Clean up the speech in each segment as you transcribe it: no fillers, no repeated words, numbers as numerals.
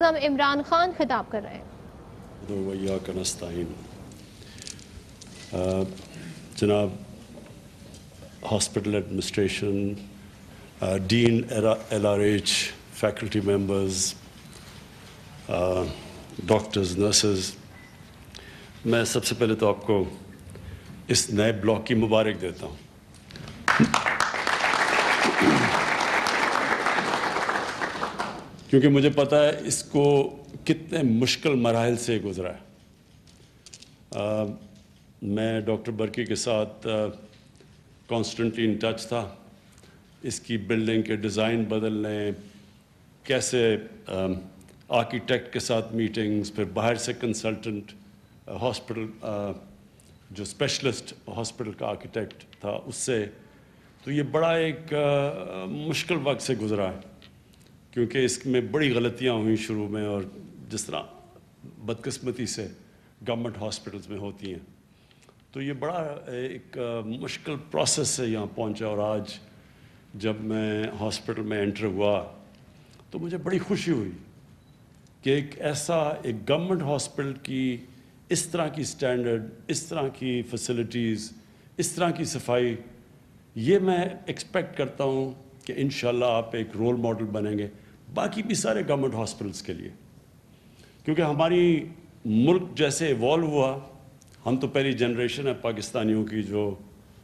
عمران خان خطاب کر رہے ہیں۔ وَإِيَّاكَ نَسْتَعِينُ جناب ہاسپٹل ایڈمنسٹریشن، ڈین LRH، faculty members, doctors, nurses, میں سب سے پہلے تو آپ کو اس نئے بلاک کی مبارک دیتا ہوں۔ کیونکہ مجھے پتہ ہے اس کو کتنے مشکل مراحل سے گزرا ہے۔ میں ڈاکٹر برکی کے ساتھ کانسٹنٹلی ان ٹچ تھا، اس کی بلڈنگ کے ڈیزائن بدلنے، کیسے آرکیٹیکٹ کے ساتھ میٹنگز، پھر باہر سے کنسلٹنٹ ہاسپٹل جو اسپیشلسٹ ہاسپٹل کا آرکیٹیکٹ تھا اس سے، تو یہ بڑا ایک مشکل وقت سے گزرا ہے، کیونکہ اس میں بڑی غلطیاں ہوئیں شروع میں، اور جس طرح بدقسمتی سے گورنمنٹ ہاسپٹلز میں ہوتی ہیں، تو یہ بڑا ایک مشکل پروسیس سے یہاں پہنچا۔ اور آج جب میں ہاسپٹل میں انٹر ہوا تو مجھے بڑی خوشی ہوئی کہ ایک گورنمنٹ ہاسپٹل کی اس طرح کی سٹینڈرڈ، اس طرح کی فیسلٹیز، اس طرح کی صفائی، یہ میں ایکسپیکٹ کرتا ہوں کہ انشاءاللہ آپ ایک رول ماڈل بنیں گے باقی بھی سارے گورنمنٹ ہاسپٹلس کے لیے۔ کیونکہ ہماری ملک جیسے ایوالو ہوا، ہم تو پہلی جنریشن ہے پاکستانیوں کی، جو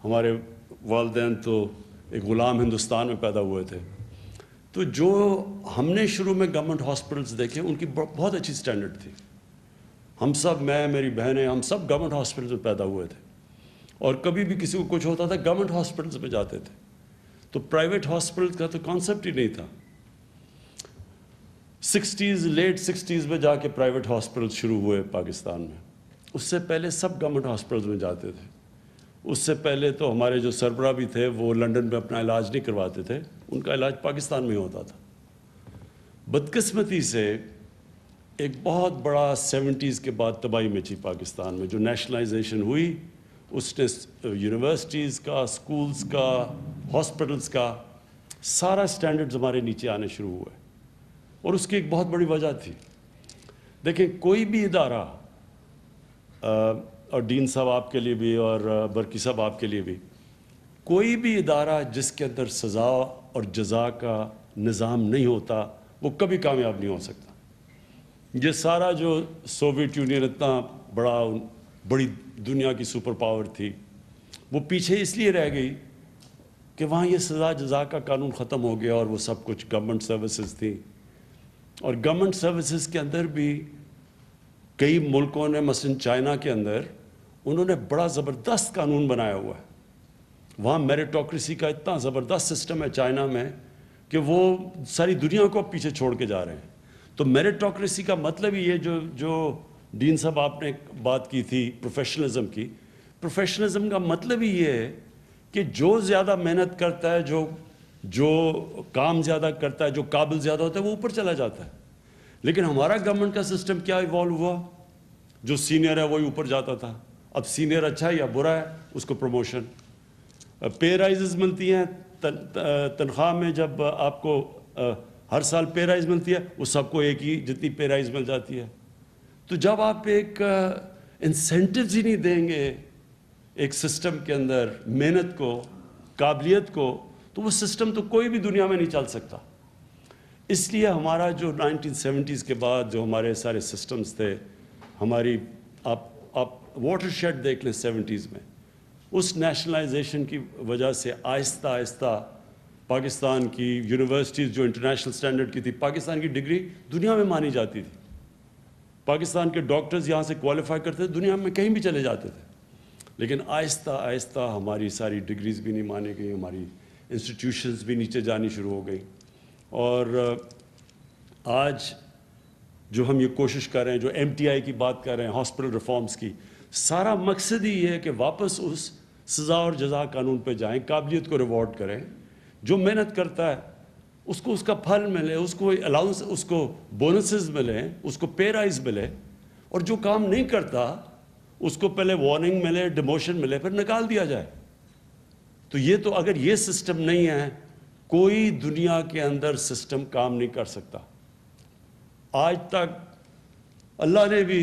ہمارے والدین تو ایک غلام ہندوستان میں پیدا ہوئے تھے، تو جو ہم نے شروع میں گورنمنٹ ہاسپٹلس دیکھے ان کی بہت اچھی سٹینڈرڈ تھی۔ ہم سب، میں، میری بہنیں، ہم سب گورنمنٹ ہاسپٹلس میں پیدا ہوئے تھے، اور کبھی بھی کسی کو کچھ ہوتا تھا گورنمنٹ ہاسپٹلس میں جاتے تھے، تو پرائیویٹ ہاسپٹل کا تو کانسیپٹ ہی نہیں تھا۔ لیٹ سکسٹیز میں جا کے پرائیویٹ ہاسپٹل شروع ہوئے پاکستان میں، اس سے پہلے سب گورنمنٹ ہاسپٹلز میں جاتے تھے۔ اس سے پہلے تو ہمارے جو سربراہ بھی تھے وہ لنڈن میں اپنا علاج نہیں کرواتے تھے، ان کا علاج پاکستان میں ہوتا تھا۔ بدقسمتی سے ایک بہت بڑا 70s کے بعد تباہی مچی پاکستان میں، جو نیشنلائزیشن ہوئی، اس نے یونیورسٹیز کا، سکولز کا، ہاسپٹلز کا سارا سٹینڈرڈز ہمارے نیچے آنے شروع ہوئے، اور اس کی ایک بہت بڑی وجہ تھی۔ دیکھیں، کوئی بھی ادارہ، اور ڈین صاحب آپ کے لیے بھی اور برکی صاحب آپ کے لیے بھی، کوئی بھی ادارہ جس کے اندر سزا اور جزا کا نظام نہیں ہوتا وہ کبھی کامیاب نہیں ہو سکتا۔ یہ سارا جو سوویت یونین اتنا بڑی دنیا کی سپر پاور تھی، وہ پیچھے اس لیے رہ گئی کہ وہاں یہ سزا جزا کا قانون ختم ہو گیا، اور وہ سب کچھ گورنمنٹ سروسز تھیں۔ اور گورنمنٹ سروسز کے اندر بھی کئی ملکوں نے، مثلا چائنا کے اندر، انہوں نے بڑا زبردست قانون بنایا ہوا ہے۔ وہاں میریٹوکریسی کا اتنا زبردست سسٹم ہے چائنا میں کہ وہ ساری دنیا کو پیچھے چھوڑ کے جا رہے ہیں۔ تو میریٹوکریسی کا مطلب ہی یہ جو ڈین صاحب آپ نے بات کی تھی پروفیشنلزم کی، پروفیشنلزم کا مطلب ہی یہ ہے کہ جو زیادہ محنت کرتا ہے، جو کام زیادہ کرتا ہے، جو قابل زیادہ ہوتا ہے، وہ اوپر چلا جاتا ہے۔ لیکن ہمارا گورنمنٹ کا سسٹم کیا ایوالو ہوا؟ جو سینئر ہے وہی اوپر جاتا تھا۔ اب سینئر اچھا ہے یا برا ہے، اس کو پروموشن، پے رائزز ملتی ہیں تنخواہ میں، جب آپ کو ہر سال پے رائز ملتی ہے، وہ سب کو ایک ہی جتنی پے رائز مل جاتی ہے۔ تو جب آپ ایک انسینٹیوز ہی نہیں دیں گے ایک سسٹم کے اندر محنت کو، قابلیت کو، تو وہ سسٹم تو کوئی بھی دنیا میں نہیں چل سکتا۔ اس لیے ہمارا جو 1970s کے بعد جو ہمارے سارے سسٹمز تھے، ہماری آپ واٹر شیڈ دیکھ لیں 70s میں، اس نیشنلائزیشن کی وجہ سے آہستہ آہستہ پاکستان کی یونیورسٹیز جو انٹرنیشنل سٹینڈرڈ کی تھی، پاکستان کی ڈگری دنیا میں مانی جاتی تھی، پاکستان کے ڈاکٹرز یہاں سے کوالیفائی کرتے تھے، دنیا میں کہیں بھی چلے جاتے تھے۔ لیکن آہستہ آہستہ ہماری ساری ڈگریز بھی نہیں مانی گئی، ہماری انسٹیٹیوشنز بھی نیچے جانی شروع ہو گئی، اور آج جو ہم یہ کوشش کر رہے ہیں، جو MTI کی بات کر رہے ہیں، ہاسپٹل ریفارمز کی، سارا مقصد ہی یہ ہے کہ واپس اس سزا اور جزا قانون پہ جائیں، قابلیت کو ریوارڈ کریں، جو محنت کرتا ہے اس کو اس کا پھل ملے، اس کو الاؤنس، اس کو بونسز ملیں، اس کو پے رائز ملے، اور جو کام نہیں کرتا اس کو پہلے وارننگ ملے، ڈیموشن ملے، پھر نکال دیا جائے۔ تو یہ تو اگر یہ سسٹم نہیں ہے، کوئی دنیا کے اندر سسٹم کام نہیں کر سکتا۔ آج تک اللہ نے بھی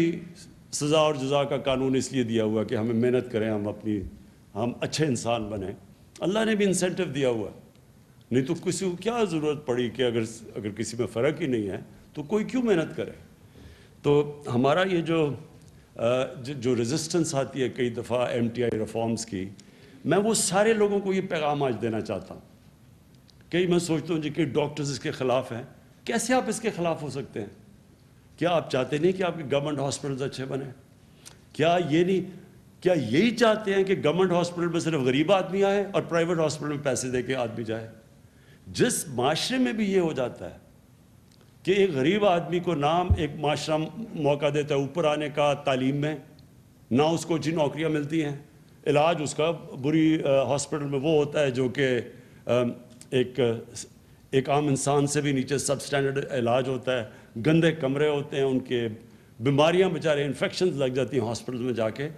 سزا اور جزا کا قانون اس لیے دیا ہوا کہ ہمیں محنت کریں، ہم اچھے انسان بنیں. اللہ نے بھی انسینٹیو دیا ہوا ہے. نہیں تو کسی کو کیا ضرورت پڑی کہ اگر کسی میں فرق ہی نہیں ہے تو کوئی کیوں محنت کرے. تو ہمارا یہ جو ریزسٹنس آتی ہے کئی دفعہ ایم ٹی آئی ریفارمز کی، میں وہ سارے لوگوں کو یہ پیغام آج دینا چاہتا ہوں. کئی میں سوچتا ہوں جی کہ ڈاکٹرز اس کے خلاف ہیں. کیسے آپ اس کے خلاف ہو سکتے ہیں؟ کیا آپ چاہتے نہیں کہ آپ کے گورنمنٹ ہاسپٹلز اچھے بنیں؟ کیا یہی چاہتے ہیں کہ گورنمنٹ ہاسپٹل میں صرف غریب آدمی آئے اور پرائیویٹ ہاسپٹل میں پیسے دے کے آدمی جائے؟ جس معاشرے میں بھی یہ ہو جاتا ہے کہ ایک غریب آدمی کو نام ایک معاشرہ موقع دیتا ہے اوپر آنے کا تعلیم میں، نہ اس کو اچھی نوکریاں ملتی ہیں، علاج اس کا بری ہاسپٹل میں وہ ہوتا ہے جو کہ ایک عام انسان سے بھی نیچے سب سٹینڈرڈ علاج ہوتا ہے، گندے کمرے ہوتے ہیں، ان کے بیماریاں بیچارے انفیکشنز لگ جاتی ہیں ہاسپٹل میں جا کے.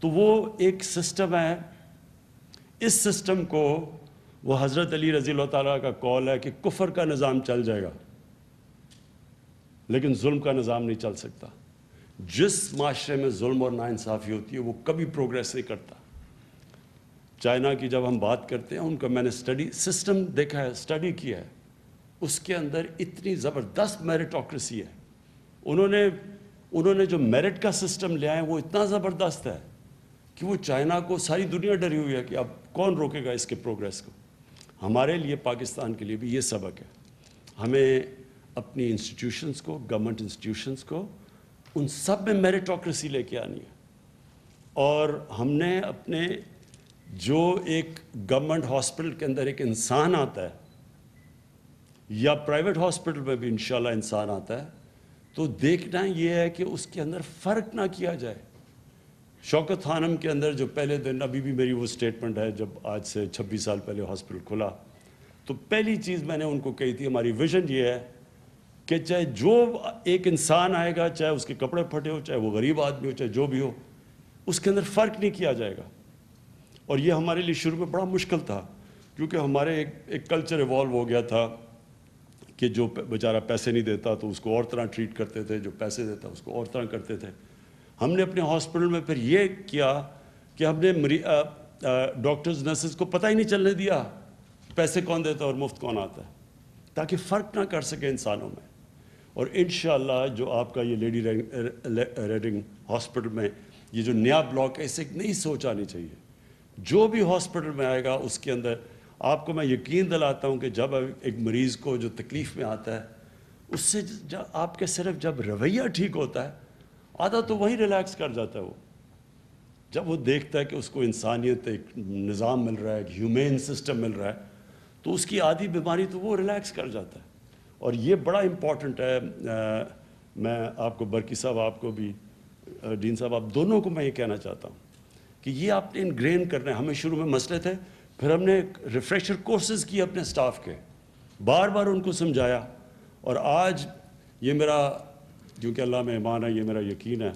تو وہ ایک سسٹم ہے. اس سسٹم کو وہ حضرت علی رضی اللہ تعالیٰ کا قول ہے کہ کفر کا نظام چل جائے گا لیکن ظلم کا نظام نہیں چل سکتا. جس معاشرے میں ظلم اور ناانصافی ہوتی ہے وہ کبھی پروگریس نہیں کرتا. چائنا کی جب ہم بات کرتے ہیں، ان کا میں نے سسٹم دیکھا ہے، اسٹڈی کیا ہے. اس کے اندر اتنی زبردست میرٹوکریسی ہے. انہوں نے جو میرٹ کا سسٹم لے آئے وہ اتنا زبردست ہے کہ وہ چائنا کو ساری دنیا ڈری ہوئی ہے کہ اب کون روکے گا اس کے پروگریس کو. ہمارے لیے پاکستان کے لیے بھی یہ سبق ہے. ہمیں اپنی انسٹیٹیوشنز کو، گورنمنٹ انسٹیٹیوشنز کو، ان سب میں میرٹوکریسی لے کے آنی ہے. اور ہم نے اپنے جو ایک گورنمنٹ ہاسپٹل کے اندر ایک انسان آتا ہے یا پرائیویٹ ہاسپٹل میں بھی انشاءاللہ انسان آتا ہے، تو دیکھنا یہ ہے کہ اس کے اندر فرق نہ کیا جائے. شوکت خانم کے اندر جو پہلے دن، ابھی بھی میری وہ سٹیٹمنٹ ہے، جب آج سے 26 سال پہلے ہاسپٹل کھلا تو پہلی چیز میں نے ان کو کہی تھی، ہماری ویژن یہ ہے کہ چاہے جو ایک انسان آئے گا، چاہے اس کے کپڑے پھٹے ہو، چاہے وہ غریب آدمی ہو، چاہے جو بھی ہو، اس کے اندر فرق نہیں کیا جائے گا. اور یہ ہمارے لیے شروع میں بڑا مشکل تھا کیونکہ ہمارے ایک کلچر ایوالو ہو گیا تھا کہ جو بیچارہ پیسے نہیں دیتا تو اس کو اور طرح ٹریٹ کرتے تھے، جو پیسے دیتا اس کو اور طرح کرتے تھے. ہم نے اپنے ہاسپٹل میں پھر یہ کیا کہ ہم نے ڈاکٹرز نرسز کو پتہ ہی نہیں چلنے دیا پیسے کون دیتا ہے اور مفت کون آتا ہے، تاکہ فرق نہ کر سکے انسانوں میں. اور انشاءاللہ جو آپ کا یہ لیڈی ریڈنگ ہاسپٹل میں یہ جو نیا بلاک ہے، اس سے ایک نئی سوچ آنی چاہیے. جو بھی ہاسپٹل میں آئے گا اس کے اندر آپ کو میں یقین دلاتا ہوں کہ جب ایک مریض کو جو تکلیف میں آتا ہے، اس سے آپ کے صرف جب رویہ ٹھیک ہوتا ہے، آدھا تو وہی ریلیکس کر جاتا ہے. وہ جب وہ دیکھتا ہے کہ اس کو انسانیت، ایک نظام مل رہا ہے، ایک ہیومین سسٹم مل رہا ہے، تو اس کی آدھی بیماری تو وہ ریلیکس کر جاتا ہے. اور یہ بڑا امپورٹنٹ ہے. میں آپ کو، برکی صاحب آپ کو بھی، ڈین صاحب آپ دونوں کو میں یہ کہنا چاہتا ہوں کہ یہ آپ نے انگرین کرنا ہے. ہمیں شروع میں مسئلے تھے، پھر ہم نے ریفریشر کورسز کیے اپنے سٹاف کے، بار بار ان کو سمجھایا. اور آج یہ میرا، کیونکہ اللہ میں ایمان ہے، یہ میرا یقین ہے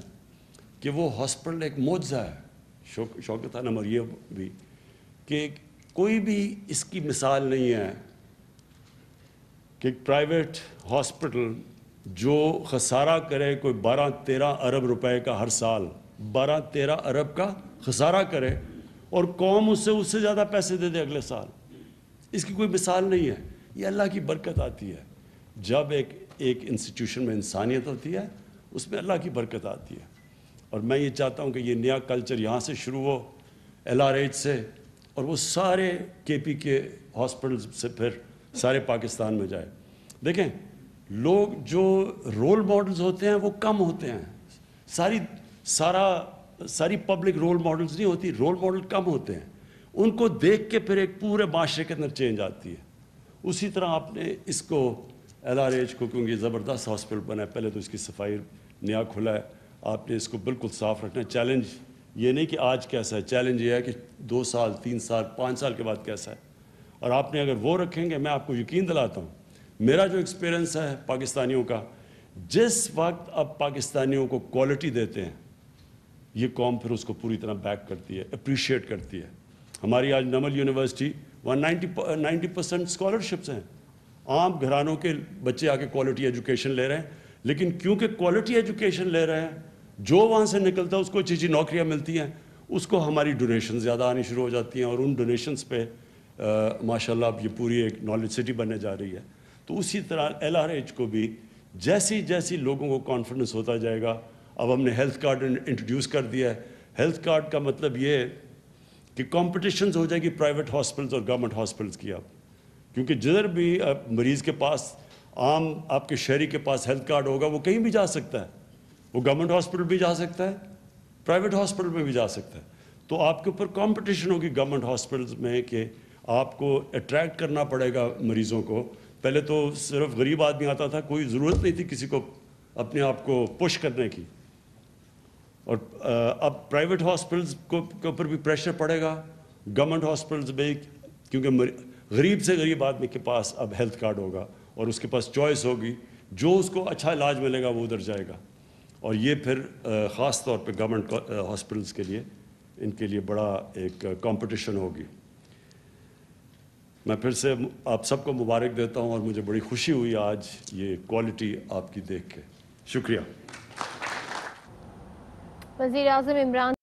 کہ وہ ہاسپٹل ایک معجزہ ہے. شوکت خانم اور یہ بھی کہ کوئی بھی اس کی مثال نہیں ہے کہ ایک پرائیویٹ ہاسپٹل جو خسارہ کرے کوئی 12-13 ارب روپے کا ہر سال، 12-13 ارب کا خسارہ کرے اور قوم اس سے زیادہ پیسے دے دے اگلے سال. اس کی کوئی مثال نہیں ہے. یہ اللہ کی برکت آتی ہے. جب ایک انسٹیٹیوشن میں انسانیت ہوتی ہے، اس میں اللہ کی برکت آتی ہے. اور میں یہ چاہتا ہوں کہ یہ نیا کلچر یہاں سے شروع ہو، LRH سے، اور وہ سارے KP کے ہاسپٹلز سے پھر سارے پاکستان میں جائے. دیکھیں، لوگ جو رول ماڈلز ہوتے ہیں وہ کم ہوتے ہیں. ساری پبلک رول ماڈلز نہیں ہوتی، رول ماڈل کم ہوتے ہیں. ان کو دیکھ کے پھر ایک پورے معاشرے کے اندر چینج آتی ہے. اسی طرح آپ نے اس کو LRH کو، کیونکہ یہ زبردست ہاسپٹل بنا ہے، پہلے تو اس کی صفائی نیا کھلا ہے، آپ نے اس کو بالکل صاف رکھنا ہے. چیلنج یہ نہیں کہ آج کیسا ہے، چیلنج یہ ہے کہ 2 سال 3 سال 5 سال کے بعد کیسا ہے. اور آپ نے اگر وہ رکھیں گے، میں آپ کو یقین دلاتا ہوں، میرا جو ایکسپیرنس ہے پاکستانیوں کا، جس وقت اب پاکستانیوں کو کوالٹی دیتے ہیں، یہ قوم پھر اس کو پوری طرح بیک کرتی ہے، اپریشیٹ کرتی ہے. ہماری آج نمل یونیورسٹی 90% اسکالرشپس ہیں. عام گھرانوں کے بچے آ کے کوالٹی ایجوکیشن لے رہے ہیں، لیکن کیونکہ کوالٹی ایجوکیشن لے رہے ہیں، جو وہاں سے نکلتا ہے اس کو اچھی اچھی نوکریاں ملتی ہیں، اس کو ہماری ڈونیشن زیادہ آنی شروع ہو جاتی ہیں، اور ان ڈونیشنز پہ ماشاءاللہ اب یہ پوری ایک نالج سٹی بننے جا رہی ہے۔ تو اسی طرح LRH کو بھی جیسی جیسی لوگوں کو کانفیڈنس ہوتا جائے گا، اب ہم نے ہیلتھ کارڈ انٹروڈیوس کر دیا ہے۔ ہیلتھ کارڈ کا مطلب یہ ہے کہ کمپٹیشنز ہو جائے گی پرائیویٹ ہاسپٹلز اور گورنمنٹ ہاسپٹلز کی اب، کیونکہ جدھر بھی مریض کے پاس، عام آپ کے شہری کے پاس ہیلتھ کارڈ ہوگا، وہ کہیں بھی جا سکتا ہے، وہ گورنمنٹ ہاسپٹل بھی جا سکتا ہے، پرائیویٹ ہاسپٹل میں بھی جا سکتا ہے۔ تو آپ کے اوپر کمپٹیشن ہوگی گورنمنٹ ہاسپٹلز میں کہ آپ کو اٹریکٹ کرنا پڑے گا مریضوں کو۔ پہلے تو صرف غریب آدمی آتا تھا، کوئی ضرورت نہیں تھی کسی کو اپنے آپ کو پش کرنے کی، اور اب پرائیویٹ ہاسپٹلز کے اوپر بھی پریشر پڑے گا، گورنمنٹ ہاسپٹلز میں، کیونکہ غریب سے غریب آدمی کے پاس اب ہیلتھ کارڈ ہوگا اور اس کے پاس چوائس ہوگی، جو اس کو اچھا علاج ملے گا وہ ادھر جائے گا، اور یہ پھر خاص طور پہ گورنمنٹ ہاسپٹلز کے لیے، ان کے لیے بڑا ایک کمپٹیشن ہوگی۔ میں پھر سے آپ سب کو مبارک دیتا ہوں، اور مجھے بڑی خوشی ہوئی آج یہ کوالٹی آپ کی دیکھ کے۔ شکریہ۔ وزیر اعظم عمران